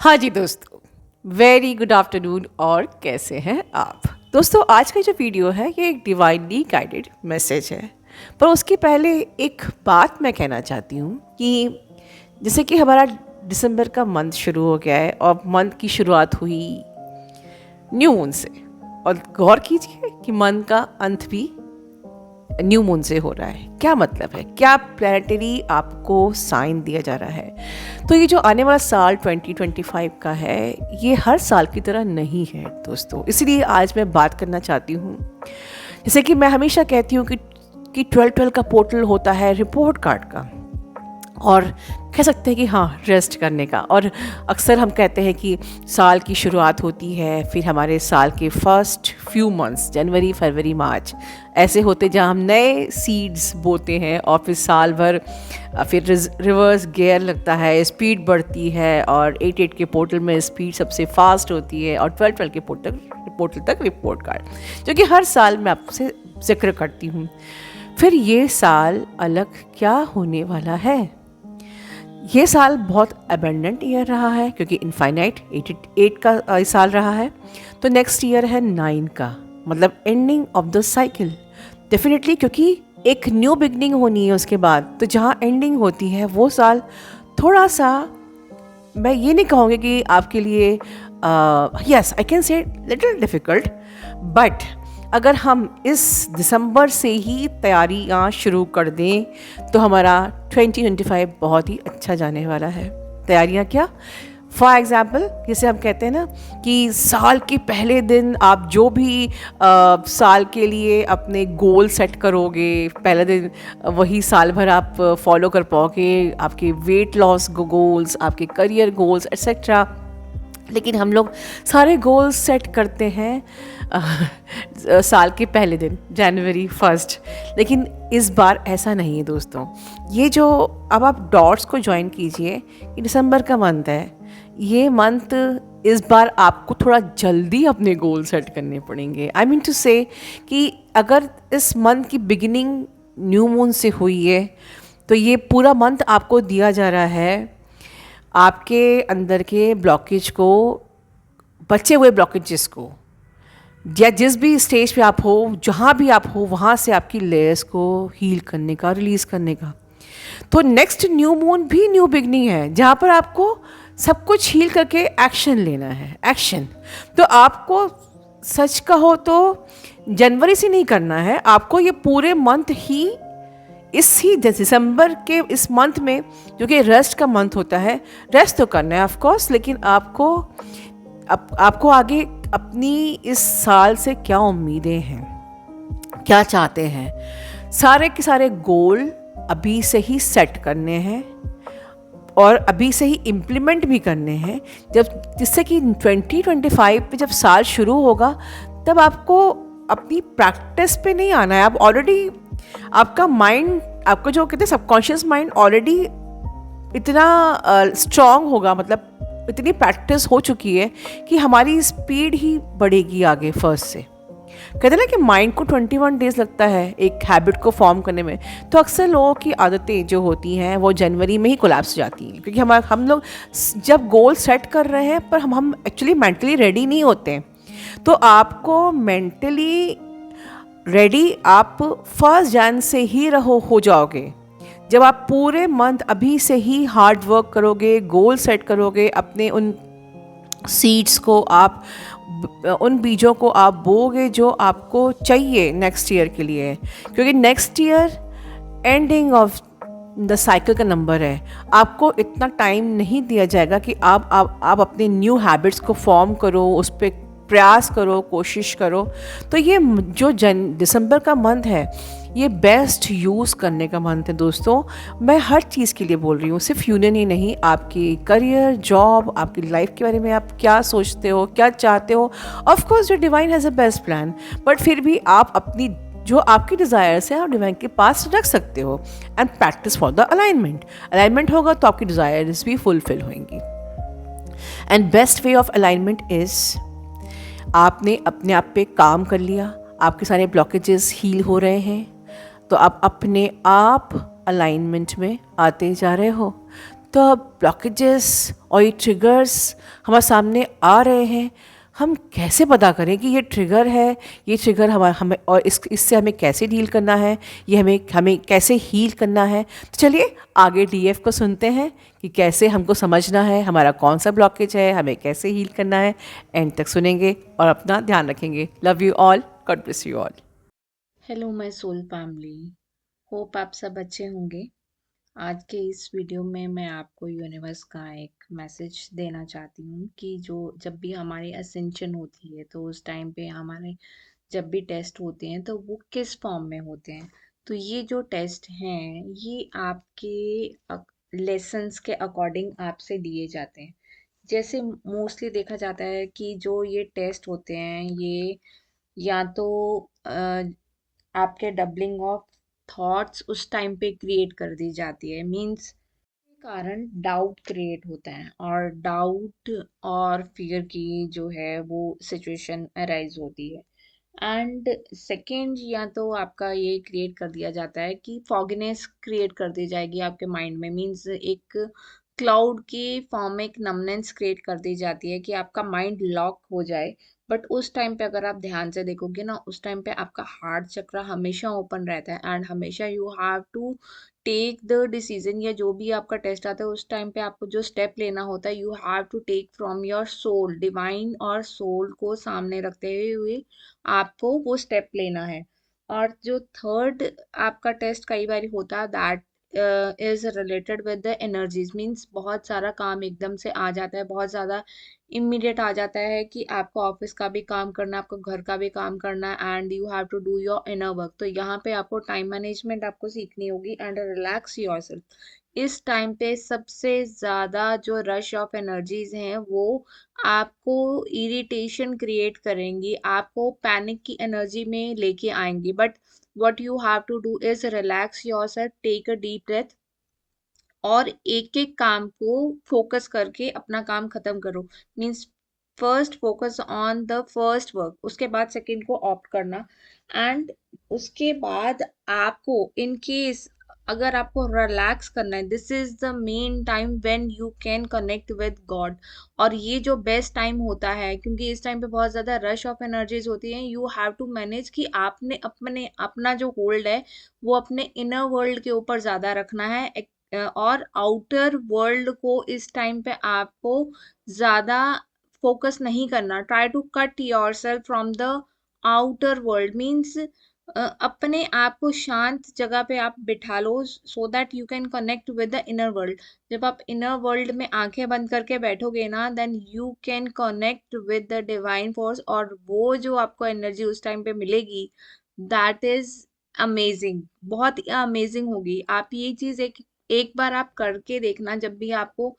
हाँ जी दोस्तों, very good afternoon. और कैसे हैं आप दोस्तों? आज का जो वीडियो है ये एक डिवाइनली गाइडेड मैसेज है। पर उसके पहले एक बात मैं कहना चाहती हूँ कि जैसे कि हमारा दिसंबर का मंथ शुरू हो गया है और मंथ की शुरुआत हुई न्यू मून से, और गौर कीजिए कि मंथ का अंत भी न्यू मून से हो रहा है। क्या मतलब है, क्या प्लैनेटरी आपको साइन दिया जा रहा है? तो ये जो आने वाला साल 2025 का है, ये हर साल की तरह नहीं है दोस्तों। इसलिए आज मैं बात करना चाहती हूँ, जैसे कि मैं हमेशा कहती हूँ कि 12-12 का पोर्टल होता है रिपोर्ट कार्ड का, और कह सकते हैं कि हाँ, रेस्ट करने का। और अक्सर हम कहते हैं कि साल की शुरुआत होती है, फिर हमारे साल के फर्स्ट फ्यू मंथ्स जनवरी फरवरी मार्च ऐसे होते जहाँ हम नए सीड्स बोते हैं, और फिर साल भर फिर रिवर्स गियर लगता है, स्पीड बढ़ती है, और 8-8 के पोर्टल में स्पीड सबसे फास्ट होती है, और 12-12 के पोर्टल तक रिपोर्ट कार्ड, जो कि हर साल मैं आपसे जिक्र करती हूँ। फिर ये साल अलग क्या होने वाला है? ये साल बहुत अबेंडेंट ईयर रहा है, क्योंकि इनफाइनाइट 88 का साल रहा है। तो नेक्स्ट ईयर है 9 का, मतलब ending of the cycle definitely, क्योंकि एक न्यू बिगनिंग होनी है उसके बाद। तो जहाँ एंडिंग होती है वो साल थोड़ा सा, मैं ये नहीं कहूँगी कि आपके लिए yes I can say little difficult, but अगर हम इस दिसंबर से ही तैयारियाँ शुरू कर दें तो हमारा 2025 बहुत ही अच्छा जाने वाला है। तैयारियाँ क्या? फॉर एग्ज़ाम्पल, जैसे हम कहते हैं ना कि साल के पहले दिन आप जो भी साल के लिए अपने गोल सेट करोगे, पहले दिन वही साल भर आप फॉलो कर पाओगे, आपके वेट लॉस गोल्स, आपके करियर गोल्स एट्सेट्रा। लेकिन हम लोग सारे गोल्स सेट करते हैं साल के पहले दिन जनवरी 1। लेकिन इस बार ऐसा नहीं है दोस्तों। ये जो अब आप डॉट्स को ज्वाइन कीजिए कि दिसंबर का मंथ है, ये मंथ इस बार आपको थोड़ा जल्दी अपने गोल सेट करने पड़ेंगे। आई मीन टू से कि अगर इस मंथ की बिगिनिंग न्यू मून से हुई है, तो ये पूरा मंथ आपको दिया जा रहा है आपके अंदर के ब्लॉकेज को, बचे हुए ब्लॉकेजेस को, या जिस भी स्टेज पे आप हो, जहाँ भी आप हो, वहाँ से आपकी लेयर्स को हील करने का, रिलीज़ करने का। तो नेक्स्ट न्यू मून भी न्यू बिगनिंग है, जहाँ पर आपको सब कुछ हील करके एक्शन लेना है। एक्शन तो आपको सच कहो तो जनवरी से नहीं करना है, आपको ये पूरे मंथ ही, इस ही दिसंबर के इस मंथ में, जो कि रेस्ट का मंथ होता है, रेस्ट तो करना है ऑफ कोर्स। लेकिन आपको आगे अपनी इस साल से क्या उम्मीदें हैं, क्या चाहते हैं, सारे के सारे गोल अभी से ही सेट करने हैं और अभी से ही इम्प्लीमेंट भी करने हैं, जिससे कि 2025 पे जब साल शुरू होगा तब आपको अपनी प्रैक्टिस पे नहीं आना है। आप ऑलरेडी, आपका माइंड, आपका जो कहते हैं सबकॉन्शियस माइंड ऑलरेडी इतना स्ट्रांग होगा, मतलब इतनी प्रैक्टिस हो चुकी है कि हमारी स्पीड ही बढ़ेगी आगे फर्स्ट से। कहते हैं ना कि माइंड को 21 डेज लगता है एक हैबिट को फॉर्म करने में। तो अक्सर लोगों की आदतें जो होती हैं वो जनवरी में ही कोलैप्स हो जाती हैं, क्योंकि हम लोग जब गोल सेट कर रहे हैं पर हम एक्चुअली मेंटली रेडी नहीं होते। तो आपको मेंटली रेडी आप 1 जन से ही हो जाओगे, जब आप पूरे मंथ अभी से ही हार्ड वर्क करोगे, गोल सेट करोगे, अपने उन सीड्स को आप, उन बीजों को आप बोगे जो आपको चाहिए नेक्स्ट ईयर के लिए। क्योंकि next year ending of the cycle का नंबर है। आपको इतना टाइम नहीं दिया जाएगा कि आप अपने न्यू हैबिट्स को फॉर्म करो, उस पर प्रयास करो, कोशिश करो। तो ये जो दिसंबर का मंथ है, ये बेस्ट यूज़ करने का मंथ है दोस्तों। मैं हर चीज़ के लिए बोल रही हूँ, सिर्फ यूनियन ही नहीं, आपकी करियर, जॉब, आपकी लाइफ के बारे में आप क्या सोचते हो, क्या चाहते हो। ऑफ कोर्स जो divine has a best plan, but फिर भी आप अपनी जो आपकी डिज़ायर्स हैं आप डिवाइन के पास रख सकते हो, and practice for the alignment. Alignment होगा तो आपकी डिज़ायर्स भी फुलफिल होंगी। And best way of alignment is, आपने अपने आप पे काम कर लिया, आपके सारे ब्लॉकेजेस हील हो रहे हैं, तो आप अपने आप अलाइनमेंट में आते जा रहे हो। तो अब ब्लॉकेजेस और ये ट्रिगर्स हमारे सामने आ रहे हैं, हम कैसे पता करें कि ये ट्रिगर है, ये ट्रिगर हमें और इससे हमें कैसे डील करना है, ये हमें हमें कैसे हील करना है। तो चलिए आगे डीएफ को सुनते हैं कि कैसे हमको समझना है हमारा कौन सा ब्लॉकेज है, हमें कैसे हील करना है। एंड तक सुनेंगे और अपना ध्यान रखेंगे। Love you all, God bless you all. Hello my soul family. Hope आप सब अच्छे होंगे। आज के इस वीडियो में मैं आपको यूनिवर्स का एक मैसेज देना चाहती हूँ कि जो जब भी हमारी असेंशन होती है तो उस टाइम पे हमारे जब भी टेस्ट होते हैं तो वो किस फॉर्म में होते हैं। तो ये जो टेस्ट हैं ये आपके लेसन्स के अकॉर्डिंग आपसे दिए जाते हैं। जैसे मोस्टली देखा जाता है कि जो ये टेस्ट होते हैं ये या तो आपके डबलिंग ऑफ थॉट्स उस टाइम पे क्रिएट कर दी जाती है। मींस के कारण डाउट क्रिएट होता है और डाउट और फियर की जो है वो सिचुएशन अराइज होती है। एंड सेकेंड या तो आपका ये क्रिएट कर दिया जाता है कि फॉगनेस क्रिएट कर दी जाएगी आपके माइंड में। मींस एक क्लाउड की फॉर्म में एक नमनेंस क्रिएट कर दी जाती है कि आपका माइंड लॉक हो जाए। बट उस टाइम पे अगर आप ध्यान से देखोगे ना उस टाइम पे आपका हार्ट चक्र हमेशा ओपन रहता है एंड हमेशा you have to take the decision. या जो भी आपका टेस्ट आता है उस टाइम पे आपको जो स्टेप लेना होता है you have to take from your soul, divine और सोल को सामने रखते हुए आपको वो स्टेप लेना है। और जो थर्ड आपका टेस्ट कई बार होता है that is related with the energies. Means बहुत सारा काम एकदम से आ जाता है, बहुत ज़्यादा इमीडिएट आ जाता है कि आपको ऑफिस का भी काम करना है, आपको घर का भी काम करना है and you have to do your inner work. तो यहाँ पे आपको टाइम मैनेजमेंट आपको सीखनी होगी एंड रिलैक्स योरसेल्फ। इस टाइम पे सबसे ज़्यादा जो रश ऑफ एनर्जीज हैं वो आपको इरिटेशन क्रिएट करेंगी, आपको पैनिक की एनर्जी में लेके आएंगी। But what you have to do is relax yourself, take a deep breath और एक एक काम को फोकस करके अपना काम खत्म करो। Means first focus on the first work, उसके बाद सेकंड को ऑप्ट करना। एंड उसके बाद आपको इन केस अगर आपको रिलैक्स करना है this is the main time when you can connect with God. और ये जो बेस्ट टाइम होता है क्योंकि इस टाइम पे बहुत ज़्यादा रश ऑफ एनर्जीज होती हैं, यू हैव टू मैनेज कि आपने अपने अपना जो होल्ड है वो अपने इनर वर्ल्ड के ऊपर ज़्यादा रखना है। और आउटर वर्ल्ड को इस टाइम पे आपको ज़्यादा फोकस नहीं करना। Try to cut yourself from the outer world. Means अपने आप को शांत जगह पे आप बिठा लो so that you can connect with the inner world. जब आप इनर वर्ल्ड में आंखें बंद करके बैठोगे ना then you can connect with the divine force और वो जो आपको एनर्जी उस टाइम पे मिलेगी दैट इज अमेजिंग, बहुत अमेजिंग होगी। आप ये चीज एक एक बार आप करके देखना, जब भी आपको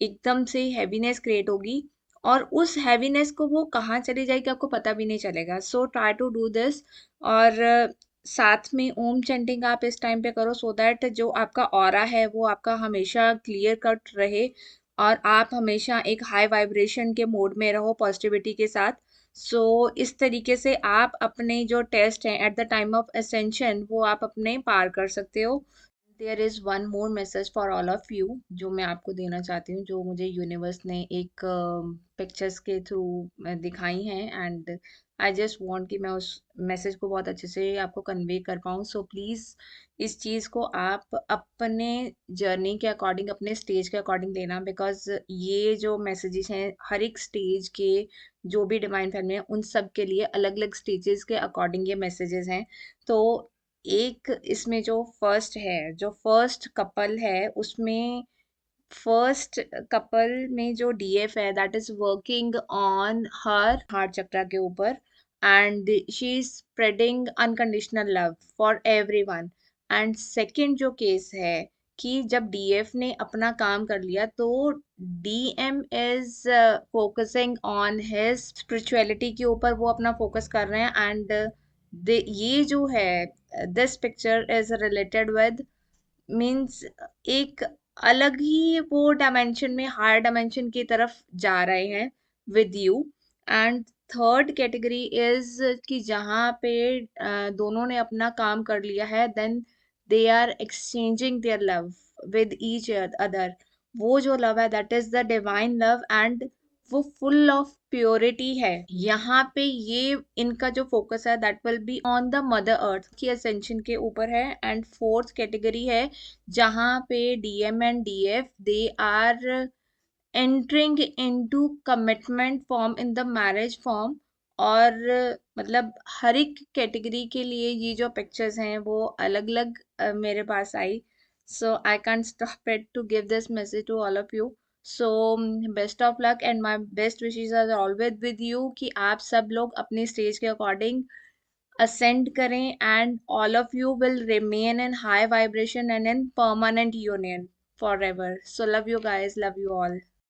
एकदम से हैवीनेस क्रिएट होगी और उस हैवीनेस को वो कहाँ चली जाएगी आपको पता भी नहीं चलेगा। So try to do this. और साथ में ओम चैंटिंग आप इस टाइम पे करो सो दैट जो आपका ऑरा है वो आपका हमेशा क्लियर कट रहे और आप हमेशा एक हाई वाइब्रेशन के मोड में रहो पॉजिटिविटी के साथ। सो इस तरीके से आप अपने जो टेस्ट हैं at the time of ascension वो आप अपने पार कर सकते हो। There is one more message for all of you जो मैं आपको देना चाहती हूँ, जो मुझे यूनिवर्स ने एक पिक्चर्स के थ्रू दिखाई हैं एंड आई जस्ट वांट कि मैं उस मैसेज को बहुत अच्छे से आपको कन्वे कर पाऊँ। सो प्लीज़ इस चीज़ को आप अपने जर्नी के अकॉर्डिंग, अपने स्टेज के अकॉर्डिंग लेना। बिकॉज ये जो मैसेजेस हैं हर एक स्टेज के जो भी डिवाइन फैमिली है उन सब के लिए अलग अलग स्टेजेस के अकॉर्डिंग ये मैसेजेस हैं। तो एक इसमें जो फर्स्ट है, जो फर्स्ट कपल है उसमें फर्स्ट कपल में जो डीएफ है that is working on her heart chakra के ऊपर and she is spreading unconditional love for everyone. And second जो केस है कि जब डीएफ ने अपना काम कर लिया तो DM is focusing on his spirituality के ऊपर, वो अपना फोकस कर रहे हैं। एंड ये जो है this picture is related with means एक अलग ही वो डायमेंशन में हायर डायमेंशन की तरफ जा रहे हैं with you. And third category is कि जहाँ पे दोनों ने अपना काम कर लिया है then they are exchanging their love with each other. वो जो लव है that is the divine love and वो फुल ऑफ प्योरिटी है। यहाँ पे ये इनका जो फोकस है that will be on the mother earth की असेंशन के ऊपर है। एंड फोर्थ कैटेगरी है जहाँ पे DM and DF they are entering into commitment form in the marriage form। और मतलब हर एक कैटेगरी के लिए ये जो पिक्चर्स हैं वो अलग अलग मेरे पास आई। सो आई can't stop it to give this message to all of you। So best of luck and my best wishes are always with you कि आप सब लोग अपने स्टेज के अकॉर्डिंग ascend करें and all of you will remain in high vibration and in permanent union forever। So love you guys, love you all।